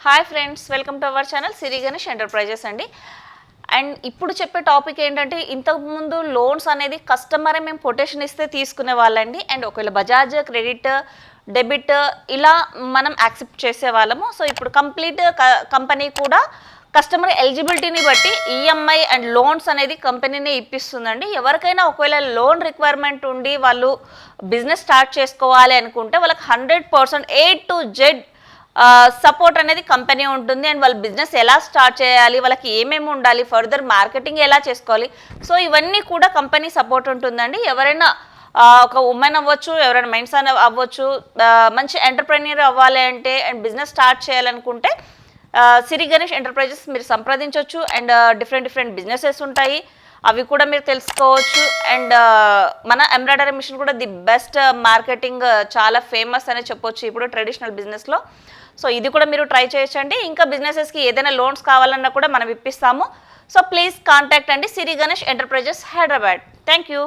Hi friends, welcome to our channel Siri Ganesh enterprises అండి. And ఇప్పుడు చెప్పే టాపిక్ ఏంటంటే, ఇంతకుముందు లోన్స్ అనేది కస్టమరే మేము కొటేషన్ ఇస్తే తీసుకునే వాళ్ళండి. అండ్ ఒకవేళ బజాజ్ క్రెడిట్ డెబిట్ ఇలా మనం యాక్సెప్ట్ చేసే వాళ్ళము. సో ఇప్పుడు కంప్లీట్ కంపెనీ కూడా కస్టమర్ ఎలిజిబిలిటీని బట్టి ఈఎంఐ అండ్ లోన్స్ అనేది కంపెనీనే ఇప్పిస్తుందండి. ఎవరికైనా ఒకవేళ లోన్ రిక్వైర్మెంట్ ఉండి వాళ్ళు బిజినెస్ స్టార్ట్ చేసుకోవాలి అనుకుంటే వాళ్ళకి 100% A to Z సపోర్ట్ అనేది కంపెనీ ఉంటుంది. అండ్ వాళ్ళ బిజినెస్ ఎలా స్టార్ట్ చేయాలి, వాళ్ళకి ఏమేమి ఉండాలి, ఫర్దర్ మార్కెటింగ్ ఎలా చేసుకోవాలి, సో ఇవన్నీ కూడా కంపెనీ సపోర్ట్ ఉంటుందండి. ఎవరైనా ఒక ఉమెన్ అవ్వచ్చు, ఎవరైనా మెన్స్ అవ్వచ్చు, మంచి ఎంటర్ప్రెన్యూర్ అవ్వాలి అంటే అండ్ బిజినెస్ స్టార్ట్ చేయాలనుకుంటే సిరి గణేష్ ఎంటర్ప్రైజెస్ మీరు సంప్రదించవచ్చు. అండ్ డిఫరెంట్ బిజినెసెస్ ఉంటాయి, అవి కూడా మీరు తెలుసుకోవచ్చు. అండ్ మన ఎంబ్రాయిడరీ మిషన్ కూడా ది బెస్ట్ మార్కెటింగ్, చాలా ఫేమస్ అనే చెప్పొచ్చు ఇప్పుడు ట్రెడిషనల్ బిజినెస్లో. సో ఇది కూడా మీరు ట్రై చేయొచ్చండి. ఇంకా బిజినెసెస్కి ఏదైనా లోన్స్ కావాలన్నా కూడా మనం ఇప్పిస్తాము. సో ప్లీజ్ కాంటాక్ట్ అండి Siri Ganesh enterprises Hyderabad. Thank you.